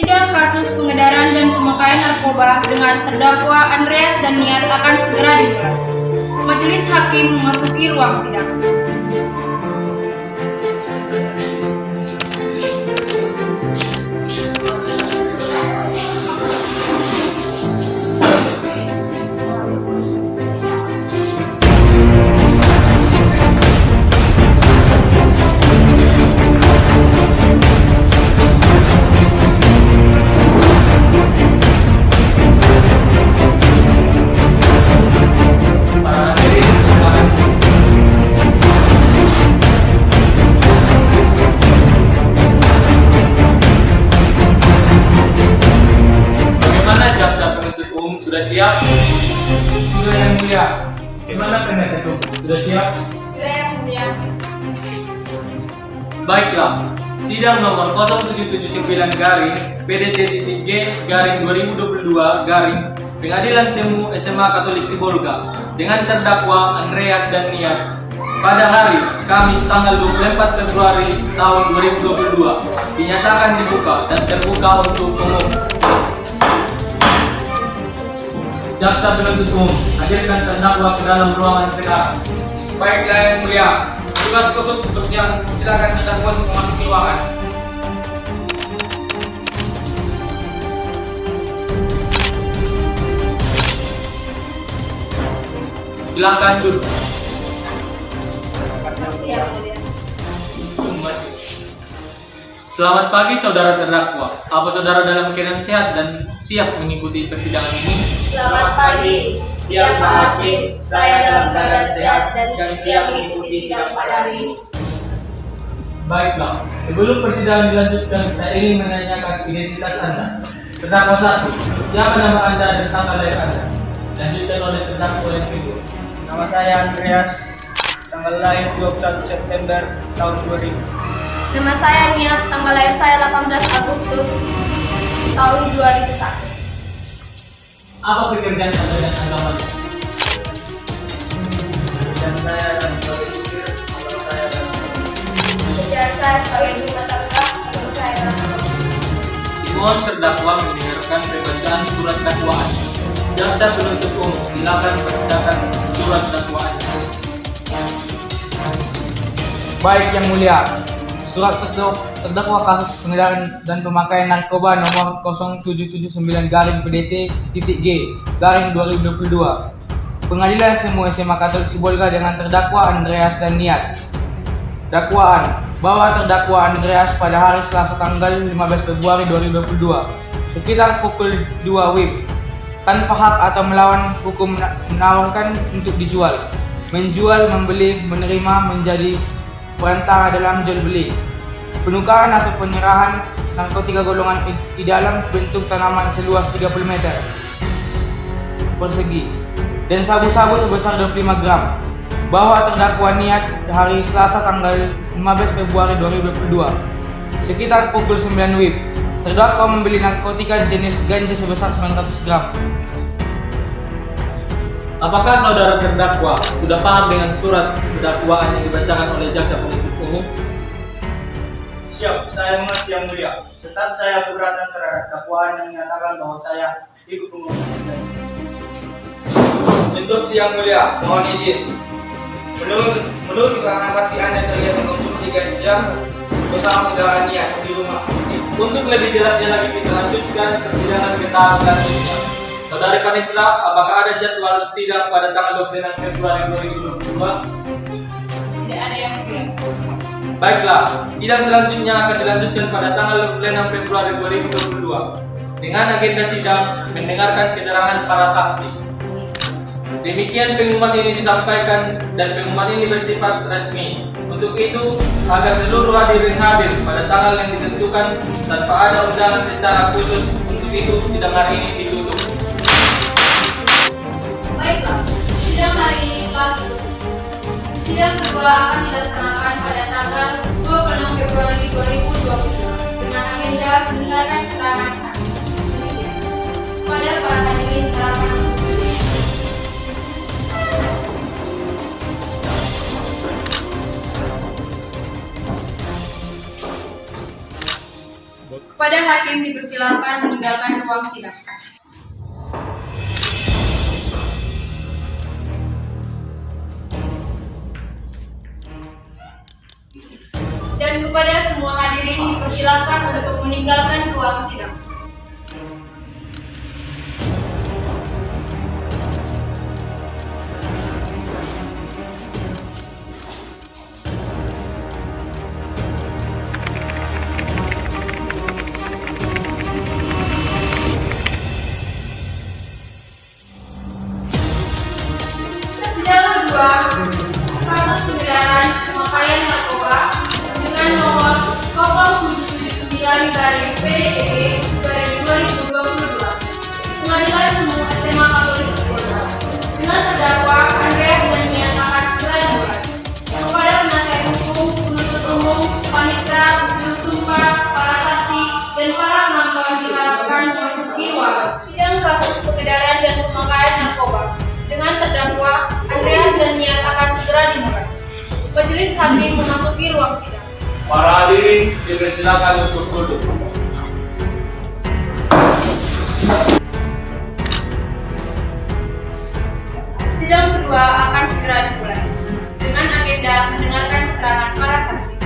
Sidang kasus pengedaran dan pemakaian narkoba dengan terdakwa Andreas dan Niat akan segera dimulai. Majelis hakim memasuki ruang sidang. Sudah siap? Sudah yang mulia. Gimana penasihat hukum? Sudah siap? Sudah yang mulia. Baiklah, sidang nomor 0779 garing PDT.G garing 2022 garing Pengadilan Semu SMA Katolik Sibolga dengan terdakwa Andreas dan Niat pada hari Kamis tanggal 24 Februari tahun 2022 dinyatakan dibuka dan terbuka untuk umum. Jaksa penuntut umum, hadirkan terdakwa ke dalam ruangan sekarang. Baiklah yang mulia. Tugas khusus untuk yang silakan terdakwa untuk memasuki ruangan. Silakan duduk. Selamat pagi saudara terdakwa. Apa saudara dalam keadaan sehat dan siap mengikuti persidangan ini? Selamat pagi, siap Pak Hakim. Saya dalam keadaan sehat dan siap mengikuti sidang pada hari ini. Baiklah, sebelum persidangan dilanjutkan, saya ingin menanyakan identitas Anda. Terdakwa 1, siapa nama Anda dan tanggal lahir Anda? Lanjutkan oleh terdakwa yang kedua. Nama saya Andreas, tanggal lahir 21 September tahun 2000. Nama saya Niat, tanggal lahir saya 18 Agustus tahun 2001. Apa pekerjaan Anda dan agamanya? Dan saya adalah sebagai supir, atau saya adalah Pekerjaan saya sebagai ibu rumah tangga, atau saya adalah Dimohon terdakwa mendengarkan pembacaan surat dakwaan. Jaksa penuntut umum, silakan bacakan surat dakwaan. Baik yang mulia. Surat terdakwa kasus pengedaran dan pemakaian narkoba nomor 0779 garing PDT.G garing 2022 Pengadilan Semu SMA Katolik Sibolga dengan terdakwa Andreas dan Niat. Dakwaan bahwa terdakwa Andreas pada hari Selasa tanggal 15 Februari 2022 sekitar pukul 2 WIB tanpa hak atau melawan hukum menawarkan untuk dijual, menjual, membeli, menerima, menjadi perantara dalam jual beli, penukaran atau penyerahan narkotika golongan di dalam bentuk tanaman seluas 30 meter persegi dan sabu-sabu sebesar 25 gram. Bahwa terdakwa Niat hari Selasa tanggal 15 Februari 2022 sekitar pukul 9 WIB terdakwa membeli narkotika jenis ganja sebesar 900 gram. Apakah saudara terdakwa sudah paham dengan surat dakwaan yang dibacakan oleh jaksa penuntut umum? siap, saya mengerti yang mulia. Tetap saya keberatan terhadap dakwaan yang menyatakan bahwa saya ikut mengumpulkan. Instruksi yang mulia, mohon izin. Menurut keterangan saksi Anda terlihat mengonsumsi ganja bersama saudara Niat di rumah. Untuk lebih jelasnya lagi kita lanjutkan persidangan ke tahap selanjutnya. Saudari panitia, apakah ada jadwal sidang pada tanggal 26 Februari 2022? tidak ada yang mulia. Baiklah, sidang selanjutnya akan dilanjutkan pada tanggal 26 Februari 2022 dengan agenda sidang mendengarkan keterangan para saksi. Demikian pengumuman ini disampaikan dan pengumuman ini bersifat resmi. Untuk itu, agar seluruh hadirin hadir pada tanggal yang ditentukan tanpa ada undangan secara khusus, untuk itu sidang hari ini ditutup. Baiklah, sidang hari ini telah tutup. Sidang kedua akan dilaksanakan pada tanggal 26 Februari 2022 dengan agenda mendengarkan keterangan saksi. Demikian. Kepada para hadirin harapan Kepada hakim dipersilakan meninggalkan ruang sidang. Dan kepada semua hadirin dipersilakan untuk meninggalkan ruang sidang. Sidang kedua, kasus pengedaran pemakaian narkoba dengan nomor 0779/PDTB/2022 Pengadilan Umum SMA Katolik Sekolah dengan terdakwa Andreas Danian akan segera dimulai. Kepada penasihat hukum, penuntut umum, panitera, bersumpah, para saksi, dan para penonton diharapkan memasuki ruangan sidang kasus pengedaran dan pemakaian narkoba dengan terdakwa Andreas Danian akan segera dimulai. Majelis hakim memasuki ruang sidang. Para hadirin dipersilakan untuk duduk. Sidang kedua akan segera dimulai dengan agenda mendengarkan keterangan para saksi.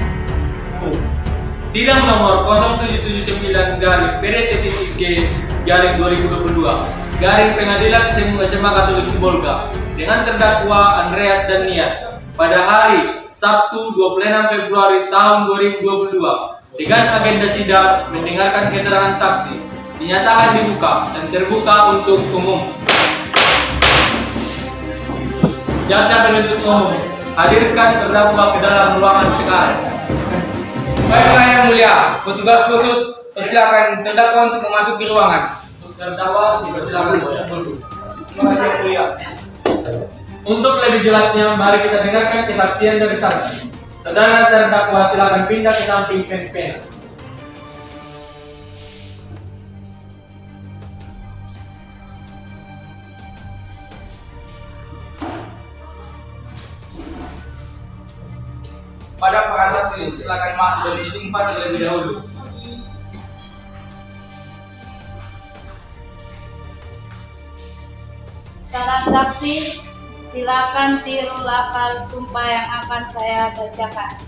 Sidang nomor 0779/PDTB/2022 Pengadilan SMA Katolik Sibolga dengan terdakwa Andreas Danian pada hari Sabtu 26 Februari tahun 2022 dengan agenda sidang mendengarkan keterangan saksi dinyatakan dibuka dan terbuka untuk umum. Jaksa penuntut umum, hadirkan terdakwa ke dalam ruangan sekarang. Baiklah yang mulia, petugas khusus persilakan terdakwa untuk memasuki ruangan. Untuk terdakwa dipersilakan duduk. Terima kasih yang mulia. Untuk lebih jelasnya, mari kita dengarkan kesaksian dari saksi. Saudara terdakwa silakan pindah ke samping pen. Pada para saksi, silakan masuk dan disumpah terlebih dahulu. Para saksi, silakan tiru lafal sumpah yang akan saya bacakan.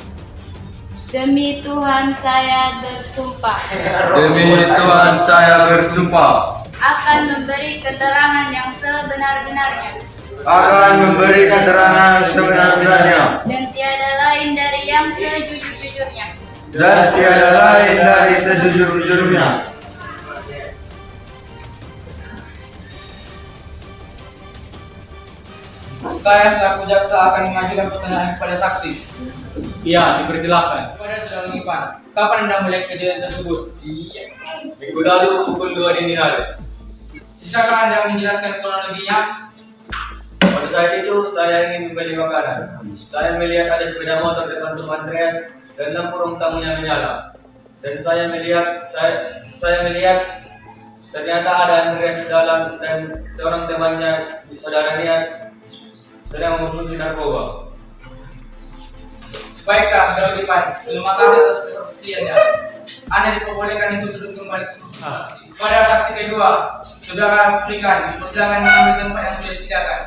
Demi Tuhan saya bersumpah Demi Tuhan saya bersumpah akan memberi keterangan yang sebenar-benarnya akan memberi keterangan sebenar-benarnya dan tiada lain dari yang sejujur-jujurnya. dan tiada lain dari sejujur-jujurnya. Saya selaku jaksa akan mengajukan pertanyaan kepada saksi. Iya, dipersilakan. Kepada saudara Ivan, kapan Anda melihat kejadian tersebut? Minggu lalu pukul 2 dini hari. Bisakah Anda menjelaskan kronologinya? Pada saat itu saya ingin membeli makanan. Saya melihat ada sepeda motor depan rumah Andreas dan lampu ruang tamunya menyala. Dan saya melihat ternyata ada Andreas dalam dan seorang temannya, saudara Niat, sedang mengkonsumsi narkoba. Baiklah, saudara Ivan, terima kasih atas kesaksiannya. Anda diperbolehkan untuk duduk kembali. Pada saksi kedua, saudara berikan, dipersilakan mengambil tempat yang sudah disediakan.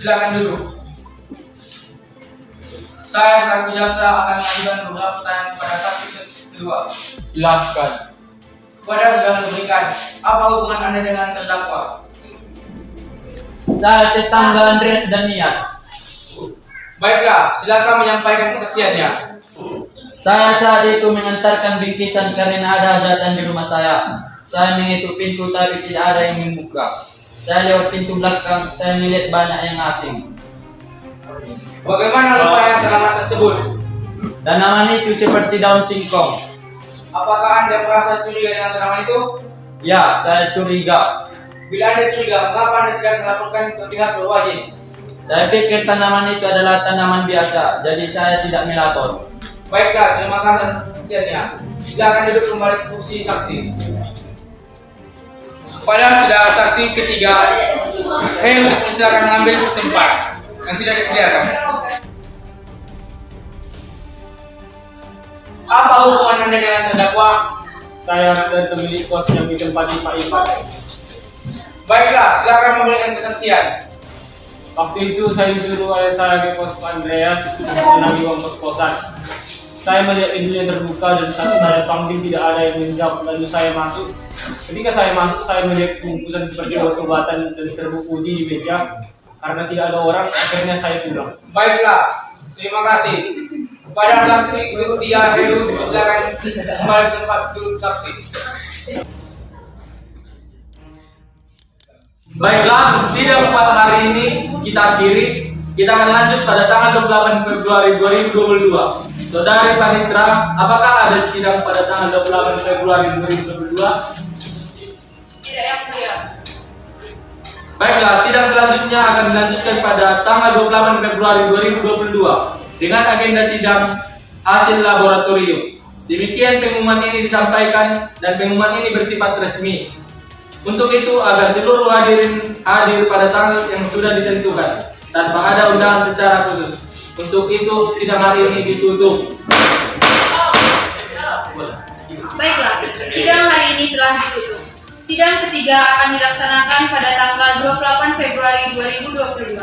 Silakan duduk. Saya selaku jaksa akan mengajukan beberapa pertanyaan kepada saksi kedua. Silakan. Kepada saudara berikan, apa hubungan Anda dengan terdakwa? Saya tetangga Andreas Danian. Baiklah, silakan menyampaikan kesaksiannya. Saya saat itu mengantarkan bingkisan karena ada hajatan di rumah saya. Saya mengetuk pintu tapi tidak ada yang membuka. Saya lewat pintu belakang, saya melihat banyak yang asing. Bagaimana rupa yang teramat tersebut? Tanaman itu seperti daun singkong. Apakah Anda merasa curiga dengan tanaman itu? Ya, saya curiga. Bila Anda curiga, mengapa Anda tidak melaporkan ke pihak berwajib? Saya pikir tanaman itu adalah tanaman biasa, jadi saya tidak melapor. Baiklah, terima kasih atas kesaksiannya. Silakan duduk kembali ke kursi saksi. Pada saudara saksi ketiga, silakan mengambil tempat yang sudah disediakan. Apa hubungan Anda dengan terdakwa? Saya dan pemilik kos yang ditempati Pak Ipan. Baiklah, silakan memberikan kesaksian. Waktu itu saya disuruh oleh saya ke kos Pak Andreas untuk menagih uang kos-kosan. Saya melihat pintunya terbuka dan saat saya panggil tidak ada yang menjawab, lalu saya masuk. Ketika saya masuk, saya melihat bungkusan seperti obat-obatan dan serbuk putih di meja. Karena tidak ada orang, akhirnya saya pulang. Baiklah, terima kasih. Kepada saksi Tia Heru, silakan kembali ke tempat duduk saksi. Baiklah, sidang pada hari ini kita akhiri. Kita akan lanjut pada tanggal 28 Februari 2022. Saudari Panitra, apakah ada sidang pada tanggal 28 Februari 2022? Tidak, Yang Mulia. Baiklah, sidang selanjutnya akan dilanjutkan pada tanggal 28 Februari 2022 dengan agenda sidang hasil laboratorium. Demikian pengumuman ini disampaikan dan pengumuman ini bersifat resmi. Untuk itu, agar seluruh hadirin hadir pada tanggal yang sudah ditentukan tanpa ada undangan secara khusus. Untuk itu, sidang hari ini ditutup. Baiklah, sidang hari ini telah ditutup. Sidang ketiga akan dilaksanakan pada tanggal 28 Februari 2022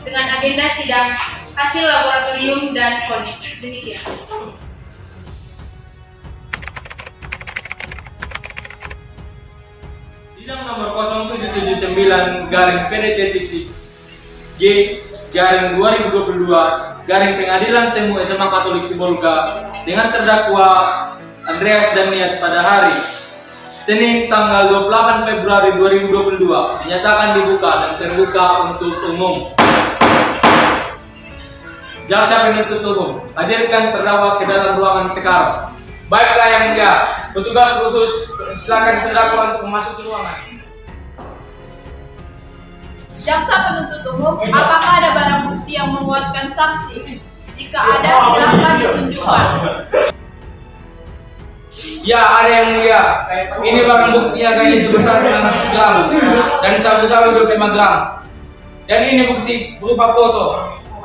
dengan agenda sidang hasil laboratorium dan vonis. Demikian. Sidang nomor 0779 garing PDT.G garing 2022 garing Pengadilan Semu SMA Katolik Sibolga dengan terdakwa Andreas Daniat pada hari Senin tanggal 28 Februari 2022 dinyatakan dibuka dan terbuka untuk umum. Jaksa penuntut umum, hadirkan terdakwa ke dalam ruangan sekarang. Baiklah Yang Mulia, petugas khusus silakan terdakwa untuk masuk ke ruangan. Jaksa penuntut umum, apakah ada barang bukti yang menguatkan saksi? Jika ada, silakan ditunjukkan. Ya, ada Yang Mulia. Ini barang buktinya kayaknya sebesar 900 gram dan sabu-sabu 25 gram. Dan ini bukti berupa foto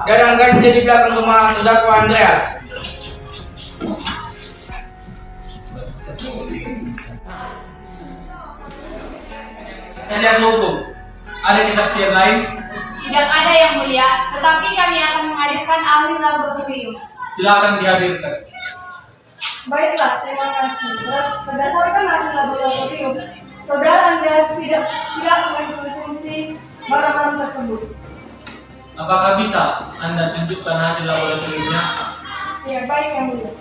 dan ganja di belakang rumah terdakwa Andreas. Penasihat hukum, ada kesaksian lain? Tidak ada Yang Mulia, tetapi kami akan menghadirkan ahli laboratorium. Silakan dihadirkan. Baiklah, terima kasih. Berdasarkan hasil laboratorium, saudara Andreas tidak mengkonsumsi barang-barang tersebut. Apakah bisa Anda tunjukkan hasil laboratoriumnya? Ya, baik Yang Mulia.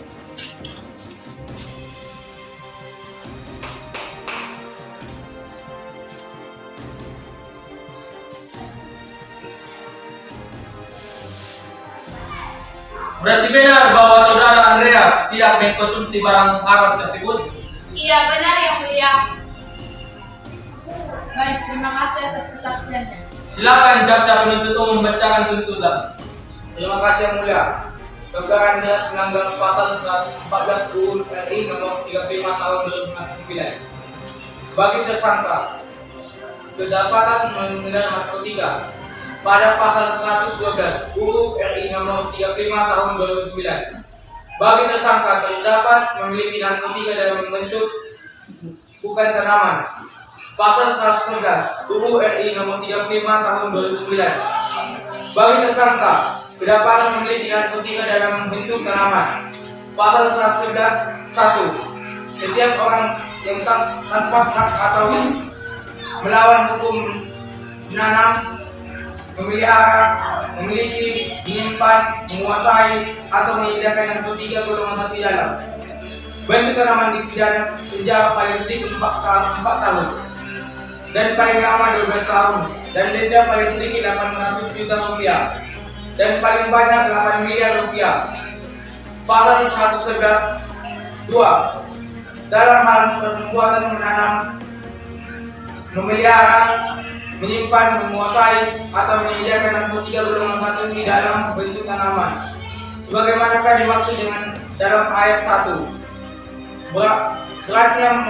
Berarti benar bahwa saudara Andreas tidak mengkonsumsi barang haram tersebut? Iya, benar Yang Mulia. Baik, terima kasih atas kesaksiannya. Silakan jaksa penuntut umum membacakan tuntutan. Terima kasih Yang Mulia. Saudara Andreas melanggar pasal 114 UU RI nomor 35 tahun 2009. Bagi tersangka kedapatan mengenai narkotika pada pasal 112 UU RI nomor 35 tahun 2009. Bagi tersangka terdapat memiliki narkotika dalam bentuk bukan tanaman. Pasal 111 UU RI nomor 35 tahun 2009. Bagi tersangka kedapatan memiliki narkotika dalam bentuk tanaman. Pasal 111 1. Setiap orang yang tanpa hak atau melawan hukum menanam, memelihara, memiliki, menyimpan, menguasai, atau menyediakan narkotika golongan satu dalam bentuk tanaman dipidana penjara paling sedikit 4 tahun dan paling lama 12 tahun dan denda paling sedikit 800 juta rupiah dan paling banyak 8 miliar rupiah. Pasal 111 2. Dalam hal perbuatan menanam, memelihara, menyimpan, menguasai, atau menyediakan narkotika golongan satu di dalam bentuk tanaman. Sebagaimanakah dimaksud dengan dalam ayat 1? Beratnya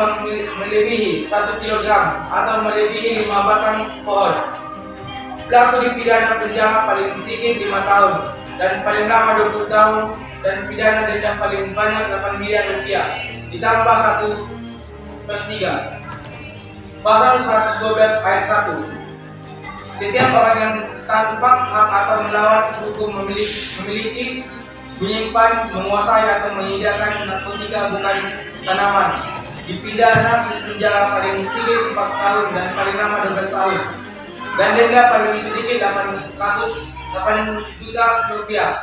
melebihi 1 kilogram atau melebihi 5 batang pohon. Pelaku dipidana penjara paling sedikit 5 tahun dan paling lama 20 tahun dan pidana denda paling banyak 8 miliar rupiah ditambah 1/3. Pasal 112 ayat 1. Setiap orang yang tanpa hak atau melawan hukum memiliki, menyimpan, menguasai atau menyediakan narkotika bukan tanaman dipidana penjara paling sedikit 4 tahun dan paling lama 12 tahun dan denda paling sedikit 8 juta rupiah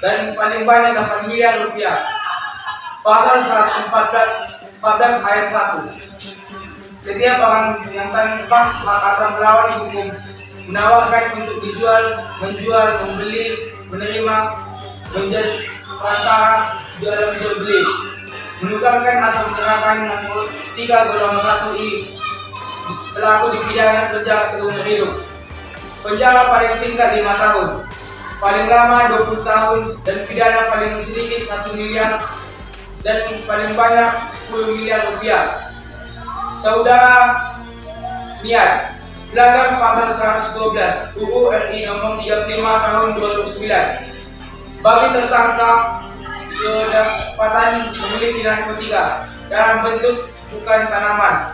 dan paling banyak 8 miliar rupiah. Pasal 114 ayat 1. Setiap orang yang tanpa hak atau melawan hukum menawarkan untuk dijual, menjual, membeli, menerima, menjadi perantara, jual beli, menukarkan atau menyerahkan narkotika golongan 1I, pelaku dipidana penjara seumur hidup. Penjara paling singkat 5 tahun, paling lama 20 tahun, dan pidana paling sedikit 1 miliar dan paling banyak 10 miliar rupiah. Saudara Niat, pelanggar pasal 112 UU RI nomor 35 tahun 2009 bagi tersangka kedapatan memiliki narkotika dalam bentuk bukan tanaman.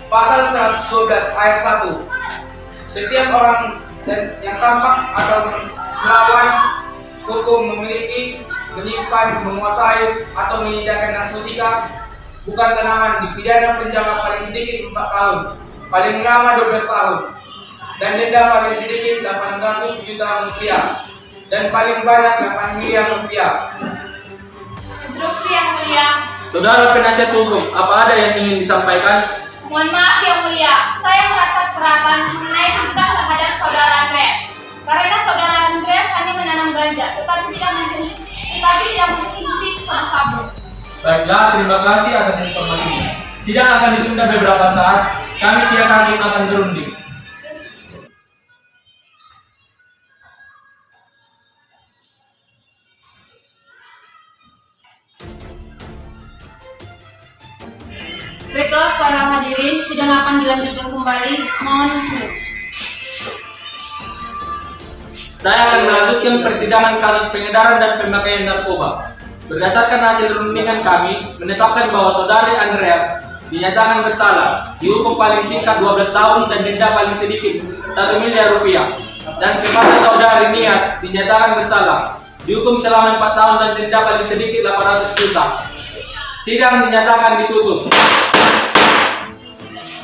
Pasal 112 ayat 1. Setiap orang yang tampak atau melawan hukum memiliki, menyimpan, menguasai atau menyediakan narkotika bukan tanaman dipidana penjara paling sedikit 4 tahun, paling lama 12 tahun, dan denda paling sedikit 800 juta rupiah, dan paling banyak 8 miliar rupiah. Instruksi yang mulia. Saudara penasihat hukum, apa ada yang ingin disampaikan? Mohon maaf yang mulia, saya merasa keberatan mengenai tuntutan terhadap saudara Andreas. Karena saudara Andreas hanya menanam ganja, tetapi tidak mengkonsumsi sabu. Baiklah, terima kasih atas informasinya. Sidang akan ditunda beberapa saat. Kami pihak hakim akan berunding. Baiklah para hadirin, sidang akan dilanjutkan kembali. Mohon tunggu. Saya akan melanjutkan persidangan kasus pengedaran dan pemakaian narkoba. Berdasarkan hasil rundingan kami, menetapkan bahwa saudari Andreas dinyatakan bersalah, dihukum paling singkat 12 tahun dan denda paling sedikit 1 miliar rupiah. Dan kepada saudari Niat dinyatakan bersalah, dihukum selama 4 tahun dan denda paling sedikit 800 juta. Sidang dinyatakan ditutup.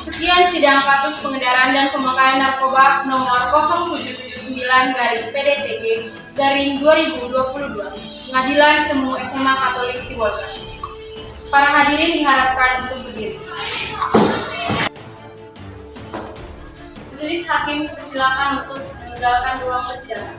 Sekian sidang kasus pengedaran dan pemakaian narkoba nomor 0779/PDTG/2022 Pengadilan Semu SMA Katolik Sibolga. Para hadirin diharapkan untuk berdiri. Majelis Hakim persilakan untuk meninggalkan ruang persidangan.